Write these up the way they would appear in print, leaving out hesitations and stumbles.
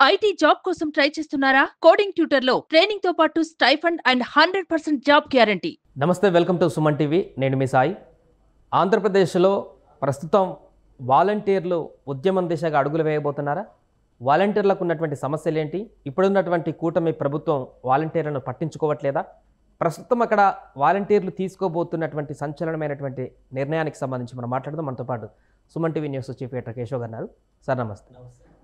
IT job కోసం try చేస్తున్నారా? Coding ట్యూటర్లో training తో పాటు స్టైఫండ్ అండ్ 100% జాబ్ గ్యారంటీ. నమస్తే, వెల్కమ్ టు సుమన్ టీవీ. నేను మీ సాయి. ఆంధ్రప్రదేశ్లో ప్రస్తుతం వాలంటీర్లు ఉద్యమం దిశగా అడుగులు వేయబోతున్నారా? వాలంటీర్లకు ఉన్నటువంటి సమస్యలు ఏంటి? ఇప్పుడున్నటువంటి కూటమి ప్రభుత్వం వాలంటీర్లను పట్టించుకోవట్లేదా? ప్రస్తుతం అక్కడ వాలంటీర్లు తీసుకోబోతున్నటువంటి సంచలనమైనటువంటి నిర్ణయానికి సంబంధించి మనం మాట్లాడదాం. మనతో పాటు Suman TV news chief editor Keshav గారు ఉన్నారు. సార్ నమస్తే.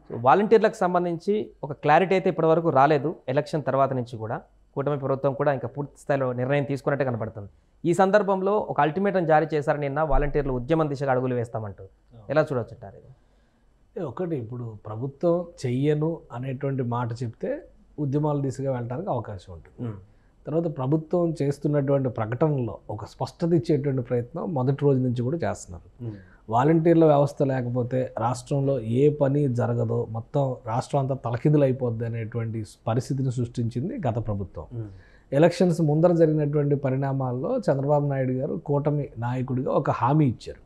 సో వాలంటీర్లకు సంబంధించి ఒక క్లారిటీ అయితే ఇప్పటివరకు రాలేదు. ఎలక్షన్ తర్వాత నుంచి కూడా కూటమి ప్రభుత్వం కూడా ఇంకా పూర్తి స్థాయిలో నిర్ణయం తీసుకున్నట్టే కనబడుతుంది. ఈ సందర్భంలో ఒక అల్టిమేటం జారీ చేశారు నిన్న, వాలంటీర్లు ఉద్యమం దిశగా అడుగులు వేస్తామంటూ. ఎలా చూడొచ్చుంటారు? ఒకటి, ఇప్పుడు ప్రభుత్వం చెయ్యను అనేటువంటి మాట చెప్తే ఉద్యమాల దిశగా వెళ్ళడానికి అవకాశం ఉంటుంది. తర్వాత ప్రభుత్వం చేస్తున్నటువంటి ప్రకటనలో ఒక స్పష్టత ఇచ్చేటువంటి ప్రయత్నం మొదటి రోజు నుంచి కూడా చేస్తున్నారు. వాలంటీర్ల వ్యవస్థ లేకపోతే రాష్ట్రంలో ఏ పని జరగదో, మొత్తం రాష్ట్రం అంతా తలకిందులు అయిపోద్ది అనేటువంటి పరిస్థితిని సృష్టించింది గత ప్రభుత్వం. ఎలక్షన్స్ ముందర జరిగినటువంటి పరిణామాల్లో చంద్రబాబు నాయుడు గారు కూటమి నాయకుడిగా ఒక హామీ ఇచ్చారు.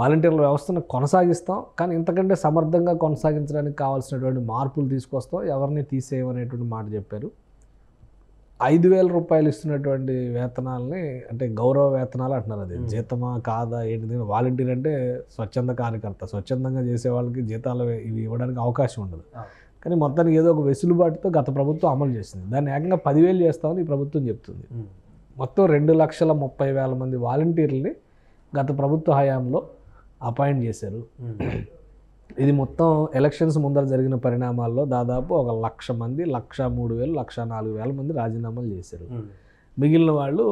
వాలంటీర్ల వ్యవస్థను కొనసాగిస్తాం, కానీ ఇంతకంటే సమర్థంగా కొనసాగించడానికి కావాల్సినటువంటి మార్పులు తీసుకొస్తాం, ఎవరిని తీసేయమనేటువంటి మాట చెప్పారు. 5,000 రూపాయలు ఇస్తున్నటువంటి వేతనాలని, అంటే గౌరవ వేతనాలు అంటున్నారు, అది జీతమా కాదా ఏంటిది? వాలంటీర్ అంటే స్వచ్ఛంద కార్యకర్త, స్వచ్ఛందంగా చేసే వాళ్ళకి జీతాలు ఇవి ఇవ్వడానికి అవకాశం ఉండదు. కానీ మొత్తానికి ఏదో ఒక వెసులుబాటుతో గత ప్రభుత్వం అమలు చేసింది. దాన్ని ఏకంగా 10,000 చేస్తామని ఈ ప్రభుత్వం చెప్తుంది. మొత్తం 2,30,000 మంది వాలంటీర్లని గత ప్రభుత్వ హయాంలో అపాయింట్ చేశారు. ఇది మొత్తం ఎలక్షన్స్ ముందర జరిగిన పరిణామాల్లో దాదాపు 1,00,000 మంది, 1,03,000, 1,04,000 మంది రాజీనామాలు చేశారు. మిగిలిన వాళ్ళు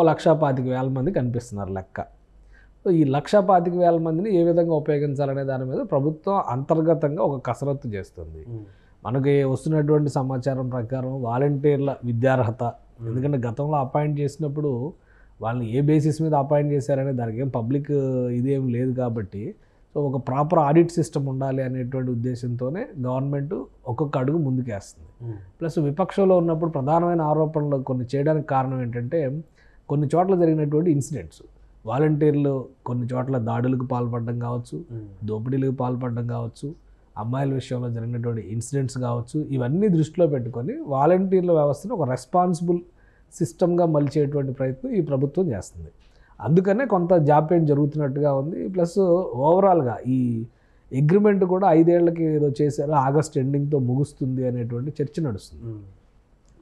1,25,000 మంది కనిపిస్తున్నారు లెక్క. సో ఈ 1,25,000 మందిని ఏ విధంగా ఉపయోగించాలనే దాని మీద ప్రభుత్వం అంతర్గతంగా ఒక కసరత్తు చేస్తుంది. మనకి వస్తున్నటువంటి సమాచారం ప్రకారం వాలంటీర్ల విద్యార్హత, ఎందుకంటే గతంలో అపాయింట్ చేసినప్పుడు వాళ్ళని ఏ బేసిస్ మీద అపాయింట్ చేశారనే దానికి ఏం పబ్లిక్ ఇదేం లేదు కాబట్టి, సో ఒక ప్రాపర్ ఆడిట్ సిస్టమ్ ఉండాలి అనేటువంటి ఉద్దేశంతోనే గవర్నమెంట్ ఒక్కొక్క అడుగు ముందుకేస్తుంది. ప్లస్ విపక్షంలో ఉన్నప్పుడు ప్రధానమైన ఆరోపణలు కొన్ని చేయడానికి కారణం ఏంటంటే, కొన్ని చోట్ల జరిగినటువంటి ఇన్సిడెంట్స్, వాలంటీర్లు కొన్ని చోట్ల దాడులకు పాల్పడడం కావచ్చు, దోపిడీలకు పాల్పడడం కావచ్చు, అమ్మాయిల విషయంలో జరిగినటువంటి ఇన్సిడెంట్స్ కావచ్చు, ఇవన్నీ దృష్టిలో పెట్టుకొని వాలంటీర్ల వ్యవస్థను ఒక రెస్పాన్సిబుల్ సిస్టమ్గా మలిచేటువంటి ప్రయత్నం ఈ ప్రభుత్వం చేస్తుంది. అందుకనే కొంత జాప్యం జరుగుతున్నట్టుగా ఉంది. ప్లస్ ఓవరాల్గా ఈ అగ్రిమెంట్ కూడా 5 ఏళ్లకి ఏదో చేశారో, ఆగస్ట్ ఎండింగ్తో ముగుస్తుంది అనేటువంటి చర్చ నడుస్తుంది.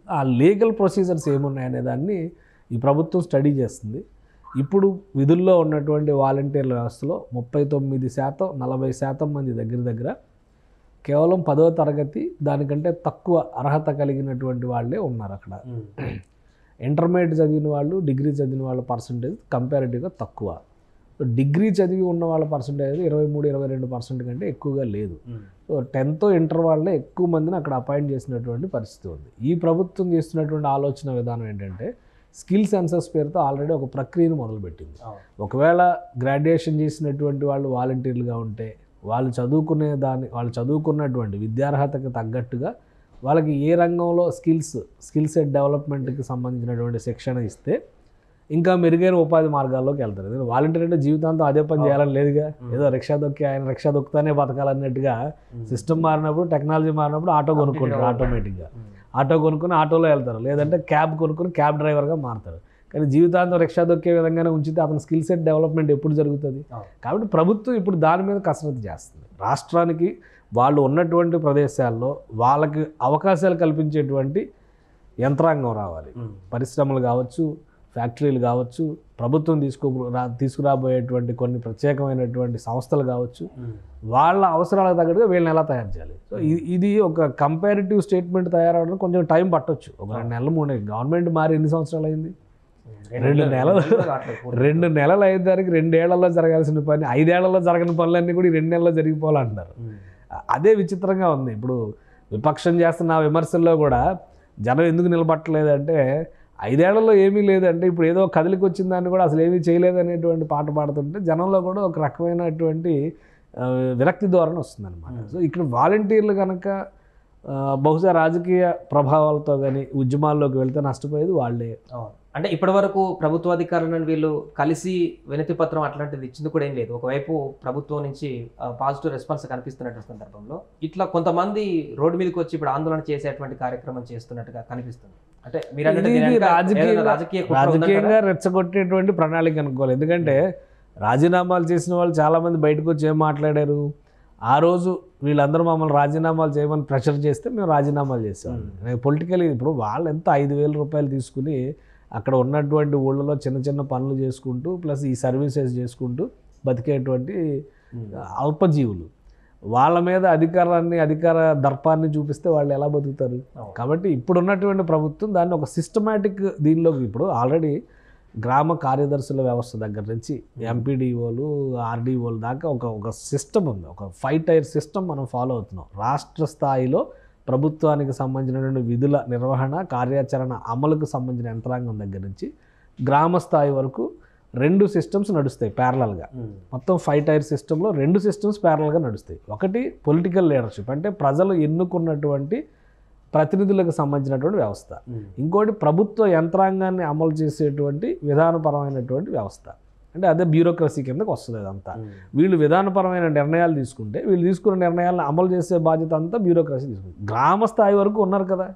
ఆ లీగల్ ప్రొసీజర్స్ ఏమున్నాయనే దాన్ని ఈ ప్రభుత్వం స్టడీ చేస్తుంది. ఇప్పుడు విధుల్లో ఉన్నటువంటి వాలంటీర్ల వ్యవస్థలో 39%, 40% మంది దగ్గర కేవలం 10వ తరగతి దానికంటే తక్కువ అర్హత కలిగినటువంటి వాళ్ళే ఉన్నారు అక్కడ. ఇంటర్మీడియట్ చదివిన వాళ్ళు, డిగ్రీ చదివిన వాళ్ళ పర్సంటేజ్ కంపారిటివ్గా తక్కువ. డిగ్రీ చదివి ఉన్న వాళ్ళ పర్సంటేజ్ 23-22% కంటే ఎక్కువగా లేదు. సో 10th ఇంటర్ వాళ్ళే ఎక్కువ మందిని అక్కడ అపాయింట్ చేసినటువంటి పరిస్థితి ఉంది. ఈ ప్రభుత్వం చేస్తున్నటువంటి ఆలోచన విధానం ఏంటంటే, స్కిల్ సెన్సస్ పేరుతో ఆల్రెడీ ఒక ప్రక్రియను మొదలుపెట్టింది. ఒకవేళ గ్రాడ్యుయేషన్ చేసినటువంటి వాళ్ళు వాలంటీర్లుగా ఉంటే, వాళ్ళు చదువుకున్నటువంటి విద్యార్హతకు తగ్గట్టుగా వాళ్ళకి ఏ రంగంలో స్కిల్ సెట్ డెవలప్మెంట్కి సంబంధించినటువంటి శిక్షణ ఇస్తే ఇంకా మెరుగైన ఉపాధి మార్గాల్లోకి వెళ్తారు. ఎందుకంటే వాలంటీర్ అంటే జీవితాంతం అదే పని చేయాలని లేదుగా. ఏదో రిక్షా దొక్కి ఆయన రిక్షా దొక్కుతానే బతకాలన్నట్టుగా సిస్టమ్ మారినప్పుడు, టెక్నాలజీ మారినప్పుడు ఆటో కొనుక్కుంటారు. ఆటోమేటిక్గా ఆటో కొనుక్కుని ఆటోలో వెళ్తారు, లేదంటే క్యాబ్ కొనుక్కుని క్యాబ్ డ్రైవర్గా మారుతారు. కానీ జీవితాంతం రిక్షా దొక్కే విధంగానే ఉంచితే అతని స్కిల్ సెట్ డెవలప్మెంట్ ఎప్పుడు జరుగుతుంది? కాబట్టి ప్రభుత్వం ఇప్పుడు దాని మీద కసరత్తు చేస్తుంది. రాష్ట్రానికి వాళ్ళు ఉన్నటువంటి ప్రదేశాల్లో వాళ్ళకి అవకాశాలు కల్పించేటువంటి యంత్రాంగం రావాలి. పరిశ్రమలు కావచ్చు, ఫ్యాక్టరీలు కావచ్చు, ప్రభుత్వం తీసుకురాబోయేటువంటి కొన్ని ప్రత్యేకమైనటువంటి సంస్థలు కావచ్చు, వాళ్ళ అవసరాలకు తగ్గట్టుగా వీళ్ళని ఎలా తయారు చేయాలి. సో ఇది ఒక కంపారిటివ్ స్టేట్మెంట్ తయారవడానికి కొంచెం టైం పట్టొచ్చు. ఒక 2 నెలలు 3 నెలలు. గవర్నమెంట్ మారి ఎన్ని సంవత్సరాలు అయింది? 2 నెలలు. 2 నెలలు అయ్యేదానికి 2 ఏళ్లలో జరగాల్సిన పని 5 ఏళ్లలో జరగని పనులన్నీ కూడా ఈ 2 నెలల్లో జరిగిపోవాలంటున్నారు. అదే విచిత్రంగా ఉంది. ఇప్పుడు విపక్షం చేస్తున్న విమర్శల్లో కూడా జనం ఎందుకు నిలబట్టలేదంటే, 5 ఏళ్లలో ఏమీ లేదంటే ఇప్పుడు ఏదో కదిలికి వచ్చిన దాన్ని కూడా అసలు ఏమీ చేయలేదనేటువంటి పాట పాడుతుంటే జనంలో కూడా ఒక రకమైనటువంటి విరక్తి ధోరణి వస్తుందన్నమాట. సో ఇక్కడ వాలంటీర్లు కనుక బహుశా రాజకీయ ప్రభావాలతో కానీ ఉద్యమాల్లోకి వెళ్తే నష్టపోయేది వాళ్ళే. అంటే ఇప్పటివరకు ప్రభుత్వ అధికారులను వీళ్ళు కలిసి వినతి పత్రం అట్లాంటిది ఇచ్చింది కూడా ఏం లేదు. ఒకవైపు ప్రభుత్వం నుంచి పాజిటివ్ రెస్పాన్స్ కనిపిస్తున్నట్టు సందర్భంలో ఇట్లా కొంతమంది రోడ్డు మీదకి వచ్చి ఇప్పుడు ఆందోళన చేసేటువంటి కార్యక్రమం చేస్తున్నట్టుగా కనిపిస్తుంది. అంటే మీరు రాజకీయంగా రెచ్చగొట్టేటువంటి ప్రణాళిక అనుకోవాలి. ఎందుకంటే రాజీనామాలు చేసిన వాళ్ళు చాలామంది బయటకు వచ్చి ఏం మాట్లాడారు, ఆ రోజు వీళ్ళందరూ మమ్మల్ని రాజీనామాలు చేయమని ప్రెషర్ చేస్తే మేము రాజీనామాలు చేసేవాళ్ళం. పొలిటికలీ ఇప్పుడు వాళ్ళు ఎంత 5,000 రూపాయలు తీసుకుని అక్కడ ఉన్నటువంటి ఊళ్ళలో చిన్న చిన్న పనులు చేసుకుంటూ ప్లస్ ఈ సర్వీసెస్ చేసుకుంటూ బతికేటువంటి అల్పజీవులు, వాళ్ళ మీద అధికార దర్పాన్ని చూపిస్తే వాళ్ళు ఎలా బతుకుతారు? కాబట్టి ఇప్పుడున్నటువంటి ప్రభుత్వం దాన్ని ఒక సిస్టమేటిక్ దీనిలోకి, ఇప్పుడు ఆల్రెడీ గ్రామ కార్యదర్శుల వ్యవస్థ దగ్గర నుంచి ఎంపీడీఓలు ఆర్డీఓలు దాకా ఒక సిస్టమ్ ఉంది, ఒక 5 టైర్ సిస్టమ్ మనం ఫాలో అవుతున్నాం. రాష్ట్ర స్థాయిలో ప్రభుత్వానికి సంబంధించినటువంటి విధుల నిర్వహణ కార్యాచరణ అమలుకు సంబంధించిన యంత్రాంగం దగ్గర నుంచి గ్రామ స్థాయి వరకు 2 సిస్టమ్స్ నడుస్తాయి ప్యారలల్గా. మొత్తం 5 టైర్ సిస్టంలో 2 సిస్టమ్స్ ప్యారలల్గా నడుస్తాయి. ఒకటి పొలిటికల్ లీడర్షిప్, అంటే ప్రజలు ఎన్నుకున్నటువంటి ప్రతినిధులకు సంబంధించినటువంటి వ్యవస్థ. ఇంకోటి ప్రభుత్వ యంత్రాంగాన్ని అమలు చేసేటువంటి విధానపరమైనటువంటి వ్యవస్థ, అంటే అదే బ్యూరోక్రసీ కిందకు వస్తుంది. అదంతా వీళ్ళు విధానపరమైన నిర్ణయాలు తీసుకుంటే వీళ్ళు తీసుకున్న నిర్ణయాలను అమలు చేసే బాధ్యత అంతా బ్యూరోక్రసీ తీసుకుంటుంది. గ్రామ స్థాయి వరకు ఉన్నారు కదా.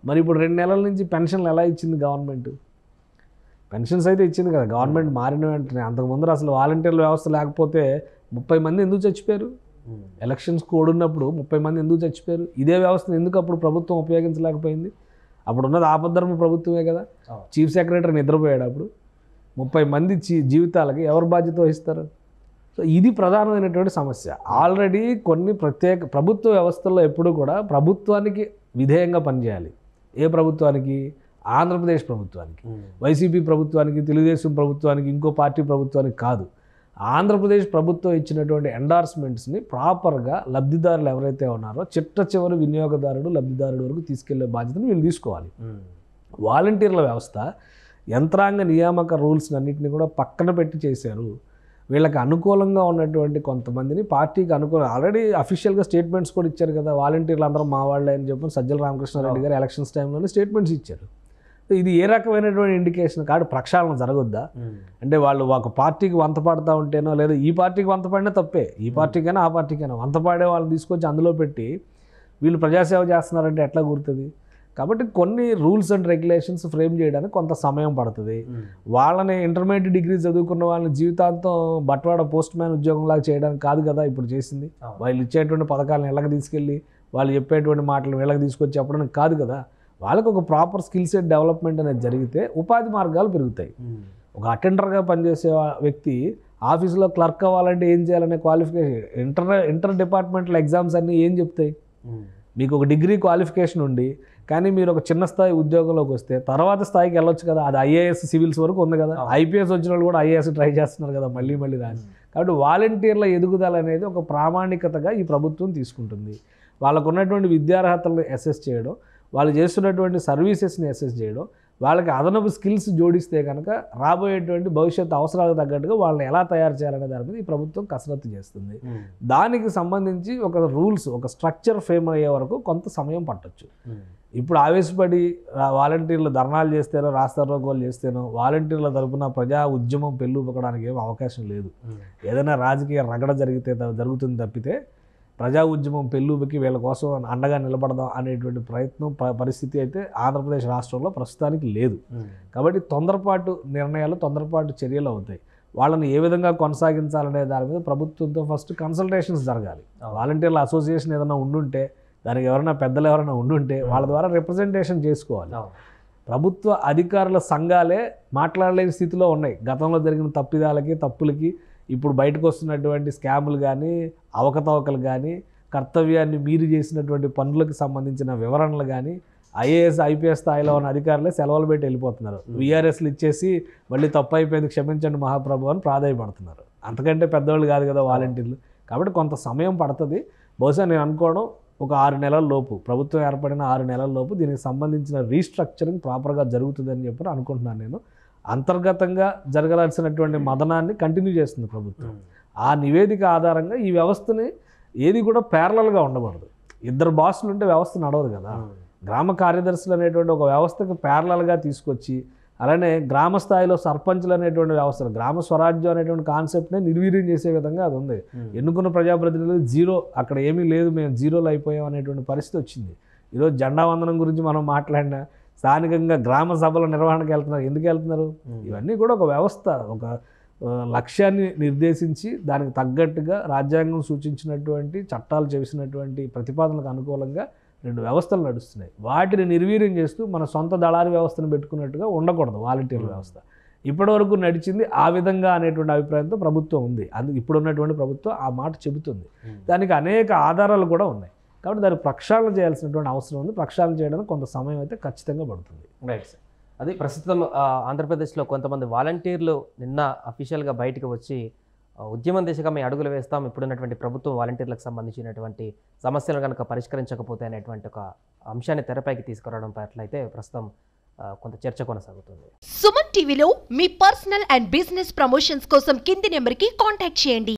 మరి ఇప్పుడు 2 నెలల నుంచి పెన్షన్లు ఎలా ఇచ్చింది గవర్నమెంట్? పెన్షన్స్ అయితే ఇచ్చింది కదా గవర్నమెంట్ మారిన వెంటనే. అంతకుముందు అసలు వాలంటీర్ల వ్యవస్థ లేకపోతే 30 మంది ఎందుకు చచ్చిపోయారు? ఎలక్షన్స్ కోడ్ ఉన్నప్పుడు 30 మంది ఎందుకు చచ్చిపోయారు? ఇదే వ్యవస్థను ఎందుకు అప్పుడు ప్రభుత్వం ఉపయోగించలేకపోయింది? అప్పుడు ఉన్నది ఆపద్ధర్మ ప్రభుత్వమే కదా. చీఫ్ సెక్రటరీ నిద్రపోయాడు. అప్పుడు 30 మంది జీవితాలకి ఎవరు బాధ్యత వహిస్తారు? సో ఇది ప్రధానమైనటువంటి సమస్య. ఆల్రెడీ కొన్ని ప్రత్యేక ప్రభుత్వ వ్యవస్థల్లో ఎప్పుడు కూడా ప్రభుత్వానికి విధేయంగా పనిచేయాలి. ఏ ప్రభుత్వానికి? ఆంధ్రప్రదేశ్ ప్రభుత్వానికి. వైసీపీ ప్రభుత్వానికి, తెలుగుదేశం ప్రభుత్వానికి, ఇంకో పార్టీ ప్రభుత్వానికి కాదు. ఆంధ్రప్రదేశ్ ప్రభుత్వం ఇచ్చినటువంటి ఎండార్స్మెంట్స్ని ప్రాపర్గా లబ్ధిదారులు ఎవరైతే ఉన్నారో చిట్ట చివరి వినియోగదారుడు లబ్ధిదారుడు వరకు తీసుకెళ్లే బాధ్యతను వీళ్ళు తీసుకోవాలి. వాలంటీర్ల వ్యవస్థ యంత్రాంగ నియామక రూల్స్ అన్నింటినీ కూడా పక్కన పెట్టి చేశారు. వీళ్ళకి అనుకూలంగా ఉన్నటువంటి కొంతమందిని పార్టీకి ఆల్రెడీ అఫీషియల్గా స్టేట్మెంట్స్ కూడా ఇచ్చారు కదా. వాలంటీర్లు అందరూ మా వాళ్ళే అని చెప్పి సజ్జల రామకృష్ణారెడ్డి గారు ఎలక్షన్స్ టైంలోనే స్టేట్మెంట్స్ ఇచ్చారు. ఇది ఏ రకమైనటువంటి ఇండికేషన్? కాదు ప్రక్షాళన జరగొద్దా? అంటే వాళ్ళు ఒక పార్టీకి వంత పడతా ఉంటేనో, లేదా ఈ పార్టీకి వంత పడినా తప్పే, ఈ పార్టీకైనా ఆ పార్టీకైనా వంత పాడే వాళ్ళని తీసుకొచ్చి అందులో పెట్టి వీళ్ళు ప్రజాసేవ చేస్తున్నారంటే ఎట్లా గుర్తుంది? కాబట్టి కొన్ని రూల్స్ అండ్ రెగ్యులేషన్స్ ఫ్రేమ్ చేయడానికి కొంత సమయం పడుతుంది. వాళ్ళని ఇంటర్మీడియట్ డిగ్రీ చదువుకున్న వాళ్ళని జీవితాంతం బట్వాడ పోస్ట్ మ్యాన్ ఉద్యోగంలాగా చేయడానికి కాదు కదా ఇప్పుడు చేసింది. వాళ్ళు ఇచ్చేటువంటి పథకాలను ఇళ్ళకి తీసుకెళ్ళి వాళ్ళు చెప్పేటువంటి మాటలు వీళ్ళకి తీసుకొచ్చి చెప్పడానికి కాదు కదా. వాళ్ళకి ఒక ప్రాపర్ స్కిల్ సెట్ డెవలప్మెంట్ అనేది జరిగితే ఉపాధి మార్గాలు పెరుగుతాయి. ఒక అటెండర్గా పనిచేసే వ్యక్తి ఆఫీసులో క్లర్క్ అవ్వాలంటే ఏం చేయాలనే క్వాలిఫికేషన్ ఇంటర్ డిపార్ట్మెంటల్ ఎగ్జామ్స్ అన్నీ ఏం చెప్తాయి? మీకు ఒక డిగ్రీ క్వాలిఫికేషన్ ఉండి కానీ మీరు ఒక చిన్న స్థాయి ఉద్యోగంలోకి వస్తే తర్వాత స్థాయికి వెళ్ళొచ్చు కదా. అది ఐఏఎస్ సివిల్స్ వరకు ఉంది కదా. ఐపీఎస్ వచ్చిన వాళ్ళు కూడా ఐఏఎస్ ట్రై చేస్తున్నారు కదా మళ్ళీ దాన్ని. కాబట్టి వాలంటీర్ల ఎదుగుదల అనేది ఒక ప్రామాణికతగా ఈ ప్రభుత్వం తీసుకుంటుంది. వాళ్ళకు ఉన్నటువంటి విద్యార్హతలను అసెస్ చేయడం, వాళ్ళు చేస్తున్నటువంటి సర్వీసెస్ని అసెస్ చేయడం, వాళ్ళకి అదనపు స్కిల్స్ జోడిస్తే కనుక రాబోయేటువంటి భవిష్యత్తు అవసరాలకు తగ్గట్టుగా వాళ్ళని ఎలా తయారు చేయాలనే దాని మీద ఈ ప్రభుత్వం కసరత్తు చేస్తుంది. దానికి సంబంధించి ఒక రూల్స్, ఒక స్ట్రక్చర్ ఫ్రేమ్ అయ్యే వరకు కొంత సమయం పట్టొచ్చు. ఇప్పుడు ఆవేశపడి వాలంటీర్లు ధర్నాలు చేస్తేనో రాస్తారోకోలు చేస్తేనో వాలంటీర్ల తరపున ప్రజా ఉద్యమం పెళ్ళుపకడానికి ఏం అవకాశం లేదు. ఏదైనా రాజకీయ రగడ జరుగుతుంది తప్పితే ప్రజా ఉద్యమం పెళ్ళుబకి వీళ్ళ కోసం అండగా నిలబడదాం అనేటువంటి పరిస్థితి అయితే ఆంధ్రప్రదేశ్ రాష్ట్రంలో ప్రస్తుతానికి లేదు. కాబట్టి తొందరపాటు నిర్ణయాలు, తొందరపాటు చర్యలు అవుతాయి. వాళ్ళని ఏ విధంగా కొనసాగించాలనే దాని మీద ప్రభుత్వంతో ఫస్ట్ కన్సల్టేషన్స్ జరగాలి. వాలంటీర్ల అసోసియేషన్ ఏదైనా ఉండుంటే, దానికి ఎవరైనా పెద్దలు ఎవరైనా ఉండుంటే వాళ్ళ ద్వారా రిప్రజెంటేషన్ చేసుకోవాలి. ప్రభుత్వ అధికారుల సంఘాలే మాట్లాడలేని స్థితిలో ఉన్నాయి. గతంలో జరిగిన తప్పిదాలకి, తప్పులకి, ఇప్పుడు బయటకు వస్తున్నటువంటి స్కాములు కానీ, అవకతవకలు కానీ, కర్తవ్యాన్ని మీరు చేసినటువంటి పనులకు సంబంధించిన వివరణలు కానీ ఐఏఎస్ ఐపీఎస్ స్థాయిలో ఉన్న అధికారులే సెలవులు పెట్టి వెళ్ళిపోతున్నారు. వీఆర్ఎస్లు ఇచ్చేసి మళ్ళీ తప్పు అయిపోయింది క్షమించండి మహాప్రభు అని ప్రాధాయపడుతున్నారు. అంతకంటే పెద్దవాళ్ళు కాదు కదా వాలంటీర్లు. కాబట్టి కొంత సమయం పడుతుంది. బహుశా నేను అనుకోవడం ఒక 6 నెలల లోపు, ప్రభుత్వం ఏర్పడిన 6 నెలల లోపు దీనికి సంబంధించిన రీస్ట్రక్చరింగ్ ప్రాపర్గా జరుగుతుందని చెప్పి అనుకుంటున్నాను నేను. అంతర్గతంగా జరగాల్సినటువంటి మదనాన్ని కంటిన్యూ చేస్తుంది ప్రభుత్వం. ఆ నివేదిక ఆధారంగా ఈ వ్యవస్థని ఏది కూడా ప్యారలల్గా ఉండకూడదు. 2 బాసులు ఉంటే వ్యవస్థ నడవదు కదా. గ్రామ కార్యదర్శులు అనేటువంటి ఒక వ్యవస్థకు ప్యారలల్గా తీసుకొచ్చి అలానే గ్రామ స్థాయిలో సర్పంచ్లు అనేటువంటి వ్యవస్థలు, గ్రామ స్వరాజ్యం అనేటువంటి కాన్సెప్ట్నే నిర్వీర్యం చేసే విధంగా అది ఉంది. ఎన్నుకున్న ప్రజాప్రతినిధులు జీరో, అక్కడ ఏమీ లేదు, మేము జీరోలు అయిపోయాం అనేటువంటి పరిస్థితి వచ్చింది. ఈరోజు జెండా వందనం గురించి మనం మాట్లాడినా స్థానికంగా గ్రామ సభల నిర్వహణకు వెళ్తున్నారు. ఎందుకు వెళ్తున్నారు? ఇవన్నీ కూడా ఒక వ్యవస్థ, ఒక లక్ష్యాన్ని నిర్దేశించి దానికి తగ్గట్టుగా రాజ్యాంగం సూచించినటువంటి చట్టాలు చేసినటువంటి ప్రతిపాదనలకు అనుకూలంగా 2 వ్యవస్థలు నడుస్తున్నాయి. వాటిని నిర్వీర్యం చేస్తూ మన సొంత దళారీ వ్యవస్థను పెట్టుకున్నట్టుగా ఉండకూడదు వాలంటీర్ల వ్యవస్థ. ఇప్పటివరకు నడిచింది ఆ విధంగా అనేటువంటి అభిప్రాయంతో ప్రభుత్వం ఉంది. అందుకు ఇప్పుడున్నటువంటి ప్రభుత్వం ఆ మాట చెబుతుంది. దానికి అనేక ఆధారాలు కూడా ఉన్నాయి. కాబట్టి దాన్ని ప్రక్షాళన చేయాల్సినటువంటి అవసరం ఉంది. ప్రక్షాళన చేయడానికి కొంత సమయం అయితే ఖచ్చితంగా పడుతుంది. Right sir. అది ప్రస్తుతం ఆంధ్రప్రదేశ్లో కొంతమంది వాలంటీర్లు నిన్న అఫీషియల్గా బయటకు వచ్చి ఉద్యమం దిశగా మేము అడుగులు వేస్తాం, ఇప్పుడున్నటువంటి ప్రభుత్వం వాలంటీర్లకు సంబంధించినటువంటి సమస్యలు కనుక పరిష్కరించకపోతే అనేటువంటి ఒక అంశాన్ని తెరపైకి తీసుకురావడం పట్ల అయితే ప్రస్తుతం కొంత చర్చ కొనసాగుతుంది. సుమన్ టీవీలో మీ పర్సనల్ అండ్ బిజినెస్ ప్రమోషన్స్ కోసం కింది నెంబర్కి కాంటాక్ట్ చేయండి.